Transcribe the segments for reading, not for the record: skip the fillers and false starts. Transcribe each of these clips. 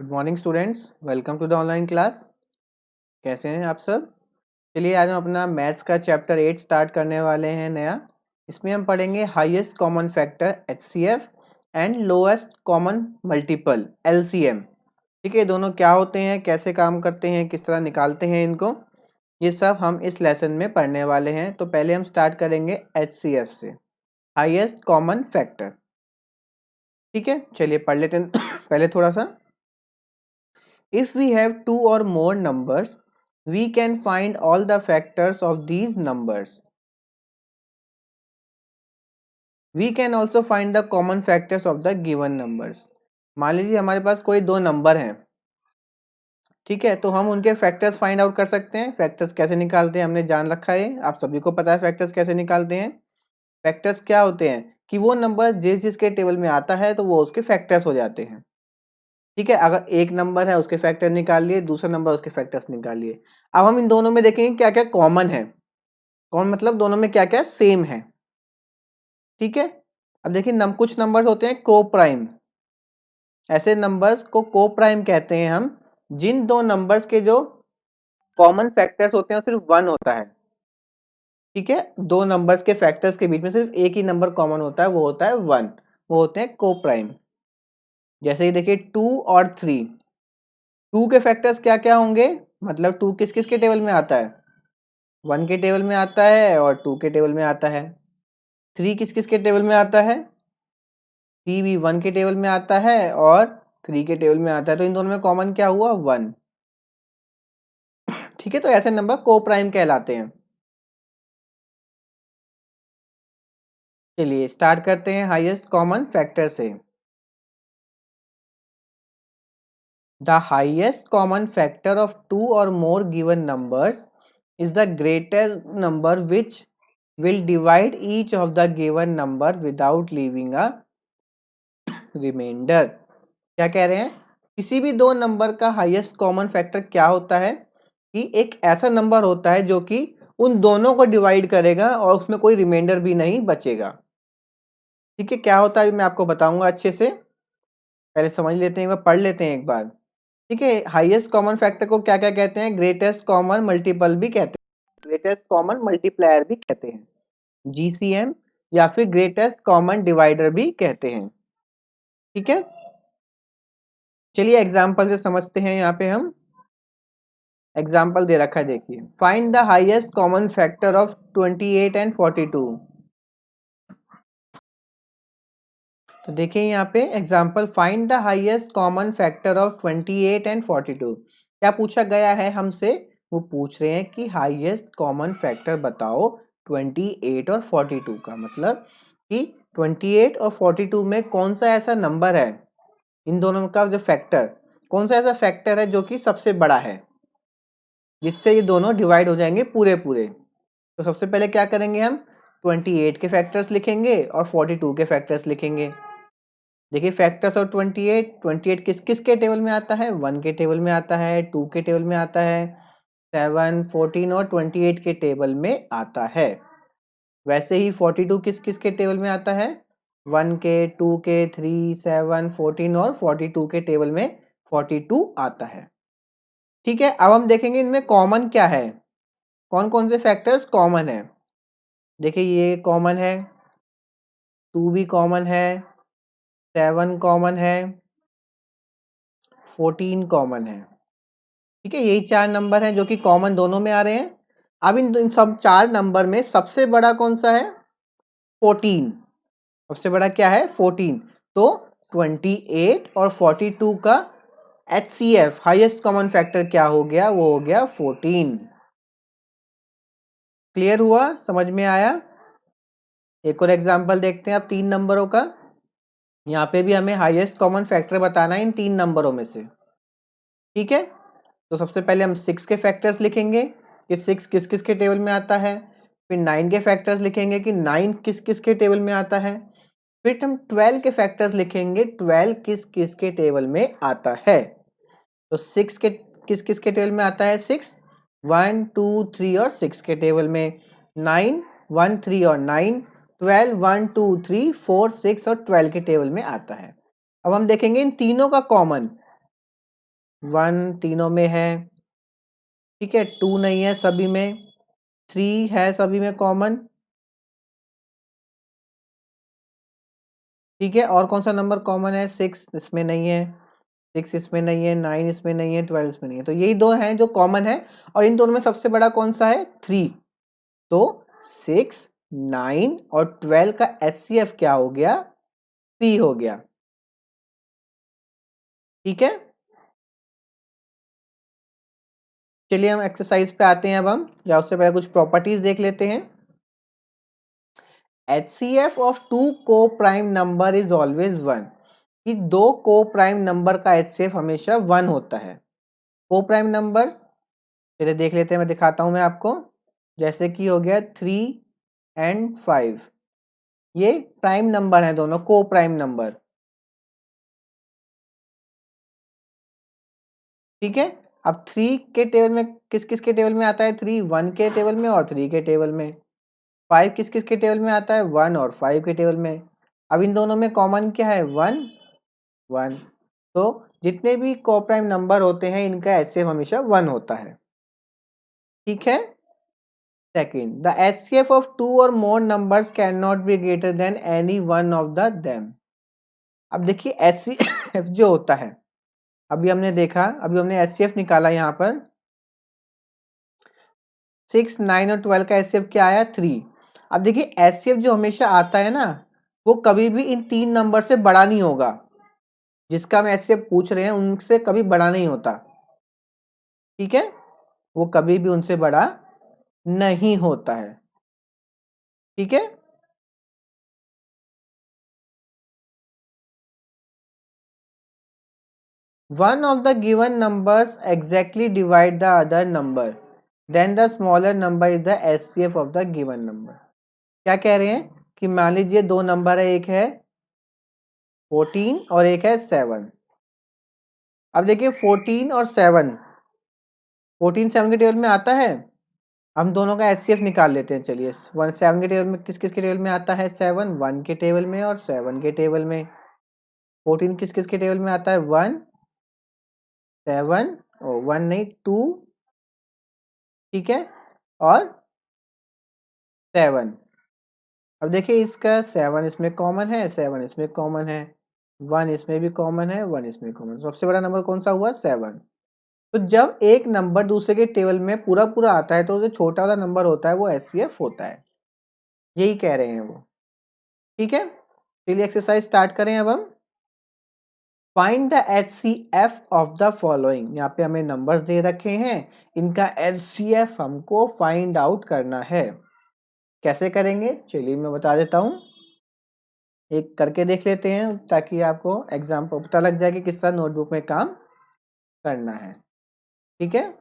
Good morning students, welcome to the online class. कैसे हैं आप सब? चलिए आज हम अपना मैथ्स का चैप्टर 8 स्टार्ट करने वाले हैं नया। इसमें हम पढ़ेंगे highest common factor HCF and lowest common multiple LCM। ठीक है, दोनों क्या होते हैं, कैसे काम करते हैं, किस तरह निकालते हैं इनको, ये सब हम इस लेसन में पढ़ने वाले हैं। तो पहले हम स्टार्ट करेंगे HCF से, हाईएस्ट कॉमन फैक्टर। ठीक है, चलिए पढ़ लेते हैं पहले थोड़ा सा। If we have two or more numbers, we can find all the factors of these numbers. We can also find the common factors of the given numbers. मान लीजिए हमारे पास कोई दो नंबर हैं, ठीक है, तो हम उनके फैक्टर्स फाइंड आउट कर सकते हैं। फैक्टर्स कैसे निकालते हैं हमने जान रखा है, आप सभी को पता है फैक्टर्स कैसे निकालते हैं। फैक्टर्स क्या होते हैं कि वो नंबर जिस जिसके टेबल में आता है तो वो उसके फैक्टर्स हो जाते हैं। ठीक है, अगर एक नंबर है उसके फैक्टर निकाल लिए, दूसरा नंबर उसके फैक्टर्स निकाल लिए। अब हम इन दोनों में देखेंगे क्या क्या कॉमन है। कौन मतलब दोनों में क्या क्या सेम है। ठीक है, अब देखिए कुछ नंबर्स होते हैं को प्राइम। ऐसे नंबर्स को को प्राइम कहते हैं हम, जिन दो नंबर्स के जो कॉमन फैक्टर्स होते हैं सिर्फ वन होता है। ठीक है, दो नंबर्स के फैक्टर्स के बीच में सिर्फ एक ही नंबर कॉमन होता है, वो होता है वन। वो होते हैं को प्राइम। जैसे ही देखिए 2 और 3, 2 के फैक्टर्स क्या क्या होंगे, मतलब 2 किस किस के टेबल में आता है, 1 के टेबल में आता है और 2 के टेबल में आता है। 3 किस किस के टेबल में आता है, 3 भी 1 के टेबल में आता है और 3 के टेबल में आता है। तो इन दोनों में कॉमन क्या हुआ, 1। ठीक है, तो ऐसे नंबर को प्राइम कहलाते हैं। चलिए स्टार्ट करते हैं हाईएस्ट कॉमन फैक्टर से। The highest common factor of two और more given numbers is the greatest number which will divide each of the given number without leaving a reminder. क्या कह रहे हैं, किसी भी दो नंबर का हाईएस्ट कॉमन फैक्टर क्या होता है कि एक ऐसा नंबर होता है जो कि उन दोनों को डिवाइड करेगा और उसमें कोई रिमाइंडर भी नहीं बचेगा। ठीक है, क्या होता है मैं आपको बताऊंगा अच्छे से, पहले समझ लेते हैं, एक बार पढ़ लेते हैं एक बार। ठीक है, हाईएस्ट कॉमन फैक्टर को क्या क्या कहते हैं, ग्रेटेस्ट कॉमन मल्टीपल भी कहते हैं, ग्रेटेस्ट कॉमन मल्टीप्लायर भी कहते हैं, GCM, या फिर ग्रेटेस्ट कॉमन डिवाइडर भी कहते हैं। ठीक है, चलिए एग्जाम्पल से समझते हैं। यहाँ पे हम एग्जाम्पल दे रखा है, देखिए, find the highest common factor of 28 and 42। तो देखिए यहाँ पे example, find the highest common factor of 28 and 42। क्या पूछा गया है हमसे, वो पूछ रहे हैं कि हाईएस्ट कॉमन फैक्टर बताओ 28 और 42 का, मतलब कि 28 और 42 में कौन सा ऐसा नंबर है, इन दोनों का जो फैक्टर, कौन सा ऐसा फैक्टर है जो कि सबसे बड़ा है, जिससे ये दोनों डिवाइड हो जाएंगे पूरे पूरे। तो सबसे पहले क्या करेंगे, हम 28 के फैक्टर्स लिखेंगे और 42 के फैक्टर्स लिखेंगे। देखिए फैक्टर्स ऑफ 28, 28 किस किस के टेबल में आता है, 1 के टेबल में आता है, 2 के टेबल में आता है, 7, 14 और 28 के टेबल में आता है। वैसे ही 42 किस किस के टेबल में आता है, 1 के, 2 के, 3, 7, 14 और 42 के टेबल में 42 आता है। ठीक है, अब हम देखेंगे इनमें कॉमन क्या है, कौन कौन से फैक्टर्स कॉमन है। देखिए ये कॉमन है, 2 भी कॉमन है, 7 कॉमन है, 14 कॉमन है। ठीक है, यही चार नंबर हैं जो कि कॉमन दोनों में आ रहे हैं। अब इन सब चार नंबर में सबसे बड़ा कौन सा है, 14। सबसे बड़ा क्या है, 14। तो 28 और 42 का HCF हाईएस्ट कॉमन फैक्टर क्या हो गया, वो हो गया 14। क्लियर हुआ, समझ में आया। एक और एग्जांपल देखते हैं अब 3 नंबरों का। यहाँ पे भी हमें हाईएस्ट कॉमन फैक्टर बताना है इन 3 नंबरों में से। ठीक है, तो सबसे पहले हम 6 के फैक्टर्स लिखेंगे कि 6 किस किस के टेबल में आता है, फिर 9 के फैक्टर्स लिखेंगे कि 9 किस किस के टेबल में आता है, फिर हम 12 के फैक्टर्स लिखेंगे 12 किस किस के टेबल में आता है। तो 6 के किस किस के टेबल में आता है, 6, 1, 2, 3 और 6 के टेबल में, 9, 1, 3 और 9, 12, 1, 2, 3, 4, 6 और 12 के टेबल में आता है। अब हम देखेंगे इन तीनों का कॉमन, 1 तीनों में है, ठीक है, 2 नहीं है सभी में, 3 है सभी में कॉमन, ठीक है, और कौन सा नंबर कॉमन है, 6 इसमें नहीं है, 6 इसमें नहीं है, 9 इसमें नहीं है, 12 इसमें नहीं है, तो यही दो हैं जो कॉमन है, और इन दोनों में सबसे बड़ा कौन सा है, 3, तो 6, 9 और 12 का HCF क्या हो गया, 3 हो गया, ठीक है। चलिए हम एक्सरसाइज पे आते हैं, अब हम या उससे पहले कुछ प्रॉपर्टीज देख लेते हैं। HCF ऑफ टू को प्राइम नंबर इज ऑलवेज 1, कि दो को प्राइम नंबर का HCF हमेशा 1 होता है। को प्राइम नंबर चलिए देख लेते हैं, मैं दिखाता हूं मैं आपको, जैसे कि हो गया 3 एंड 5, ये प्राइम नंबर है, दोनों को प्राइम नंबर, ठीक है। अब 3 के टेबल में किस किस के टेबल में आता है, 3 1 के टेबल में और 3 के टेबल में, 5 किस किस के टेबल में आता है, 1 और 5 के टेबल में। अब इन दोनों में कॉमन क्या है, 1 1, तो जितने भी कोप्राइम नंबर होते हैं इनका HCF हमेशा 1 होता है, ठीक है। Second, the HCF of two और more numbers can not be greater than any one of the them. अब देखिए HCF जो होता है, अभी हमने देखा, अभी हमने HCF निकाला यहाँ पर, 6 9 और 12 का HCF क्या आया, 3। अब देखिए HCF जो हमेशा आता है ना, वो कभी भी इन तीन नंबर से बड़ा नहीं होगा, जिसका हम HCF पूछ रहे हैं उनसे कभी बड़ा नहीं होता, ठीक है, वो कभी भी उनसे बड़ा नहीं होता है, ठीक है। One of the given numbers exactly divide the other number, then the smaller number is the HCF of the given number। क्या कह रहे हैं कि मान लीजिए दो नंबर है, एक है 14 और एक है 7। अब देखिए 14 और 7, 14 7 के टेबल में आता है, हम दोनों का HCF निकाल लेते हैं, चलिए 1 7 के टेबल में किस किस के टेबल में आता है, 7 1 के टेबल में और 7 के टेबल में, 14 किस किस के टेबल में आता है, 1 7 और 1 नहीं 2, ठीक है, और 7। अब देखिए इसका 7 इसमें कॉमन है, 7 इसमें कॉमन है, 1 इसमें भी कॉमन है, 1 इसमें कॉमन, सबसे बड़ा नंबर कौन सा हुआ, 7। तो जब एक नंबर दूसरे के टेबल में पूरा पूरा आता है, तो जो छोटा वाला नंबर होता है वो HCF होता है, यही कह रहे हैं वो, ठीक है। चलिए एक्सरसाइज स्टार्ट करें अब हम। Find the HCF of the following, यहाँ पे हमें नंबर्स दे रखे हैं, इनका HCF हमको फाइंड आउट करना है। कैसे करेंगे चलिए मैं बता देता हूँ, एक करके देख लेते हैं ताकि आपको एग्जाम पर पता लग जाए कि किस तरह नोटबुक में काम करना है, ठीक है।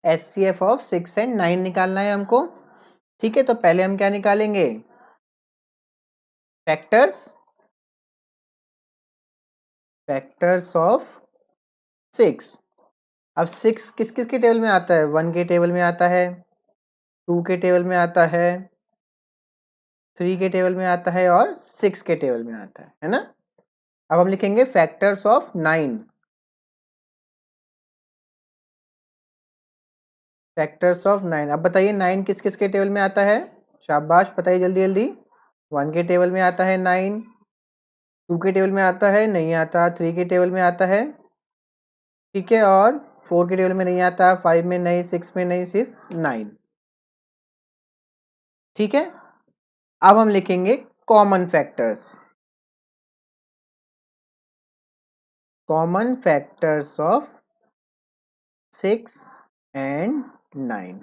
HCF ऑफ 6 एंड 9 निकालना है हमको, ठीक है। तो पहले हम क्या निकालेंगे, फैक्टर्स, फैक्टर्स ऑफ 6। अब 6 किस किस के टेबल में आता है, 1 के टेबल में आता है, 2 के टेबल में आता है, 3 के टेबल में आता है और 6 के टेबल में आता है ना। अब हम लिखेंगे फैक्टर्स ऑफ 9, फैक्टर्स ऑफ 9। अब बताइए 9 किस किस के टेबल में आता है, शाबाश बताइए जल्दी जल्दी। 1 के टेबल में आता है 9, 2 के टेबल में आता है, नहीं आता, 3 के टेबल में आता है, ठीक है, और 4 के टेबल में नहीं आता, 5 में नहीं, 6 में नहीं, सिर्फ 9, ठीक है। अब हम लिखेंगे common factors, common factors of 6 and 9।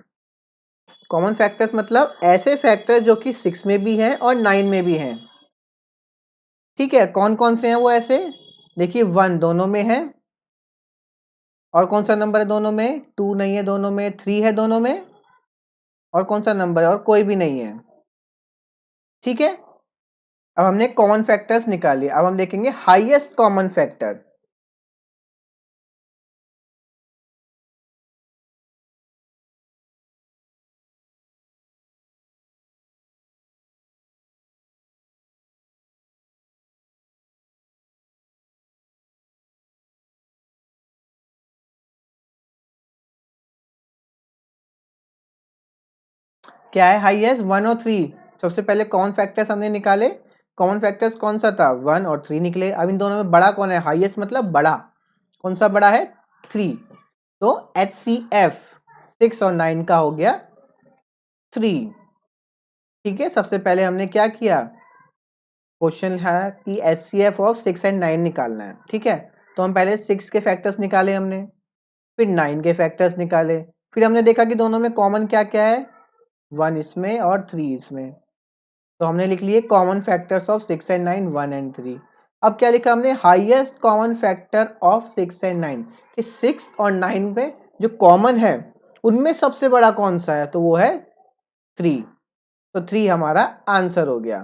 Common factors मतलब ऐसे फैक्टर जो कि 6 में भी हैं और 9 में भी हैं, ठीक है। कौन कौन से हैं वो ऐसे, देखिए 1 दोनों में है, और कौन सा नंबर है दोनों में, 2 नहीं है दोनों में, 3 है दोनों में, और कौन सा नंबर है, और कोई भी नहीं है। ठीक है, अब हमने कॉमन फैक्टर्स निकाले, अब हम लिखेंगे हाईएस्ट कॉमन फैक्टर। क्या है हाईएस्ट? 1 और 3। सबसे पहले कॉमन फैक्टर्स हमने निकाले, कॉमन फैक्टर्स कौन सा था? 1 और 3 निकले। अब इन दोनों में बड़ा कौन है? हाईएस्ट मतलब बड़ा, कौन सा बड़ा है? 3। तो HCF 6 और 9 का हो गया 3। ठीक है, सबसे पहले हमने क्या किया, क्वेश्चन है कि HCF ऑफ 6 एंड 9 निकालना है। ठीक है, तो हम पहले 6 के फैक्टर्स निकाले हमने, फिर 9 के फैक्टर्स निकाले, फिर हमने देखा कि दोनों में कॉमन क्या क्या है, 1 इसमें और 3 इसमें। तो हमने लिख लिए common factors of 6 and 9, 1 and 3। अब क्या लिखा हमने, highest common factor of 6 and 9, कि 6 और 9 में जो कॉमन है उनमें सबसे बड़ा कौन सा है, तो वो है 3। तो 3 हमारा आंसर हो गया।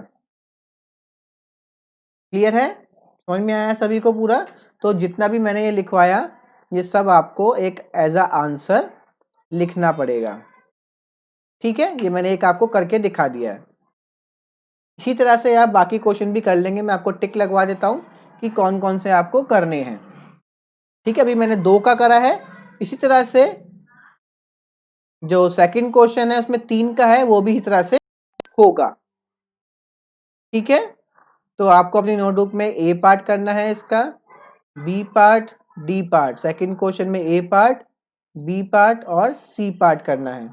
क्लियर है, समझ में आया सभी को पूरा? तो जितना भी मैंने ये लिखवाया, ये सब आपको एक एज अ आंसर लिखना पड़ेगा। ठीक है, ये मैंने एक आपको करके दिखा दिया है। इसी तरह से आप बाकी क्वेश्चन भी कर लेंगे, मैं आपको टिक लगवा देता हूं कि कौन कौन से आपको करने हैं। ठीक है, अभी मैंने 2 का करा है। इसी तरह से जो सेकंड क्वेश्चन है उसमें 3 का है, वो भी इस तरह से होगा। ठीक है, तो आपको अपनी नोटबुक में ए पार्ट करना है इसका, B part, D part. Second question में ए पार्ट, बी पार्ट और सी पार्ट करना है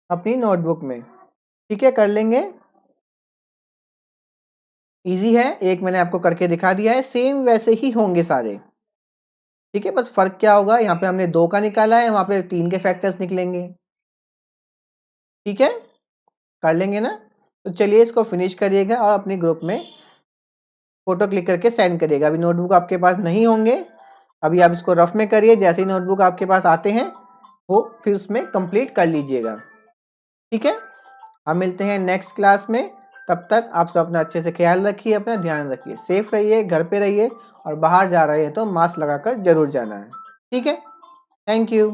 अपनी नोटबुक में। ठीक है, कर लेंगे, इजी है। एक मैंने आपको करके दिखा दिया है, सेम वैसे ही होंगे सारे। ठीक है, बस फर्क क्या होगा, यहाँ पे हमने 2 का निकाला है, वहां पे 3 के फैक्टर्स निकलेंगे। ठीक है, कर लेंगे ना? तो चलिए इसको फिनिश करिएगा और अपने ग्रुप में फोटो क्लिक करके सेंड करिएगा। अभी नोटबुक आपके पास नहीं होंगे, अभी आप इसको रफ में करिए, जैसे ही नोटबुक आपके पास आते हैं वो फिर उसमें कंप्लीट कर लीजिएगा। ठीक है, हम मिलते हैं नेक्स्ट क्लास में। तब तक आप सब अपना अच्छे से ख्याल रखिए, अपना ध्यान रखिए, सेफ रहिए, घर पे रहिए, और बाहर जा रहे हैं तो मास्क लगाकर जरूर जाना है। ठीक है, थैंक यू।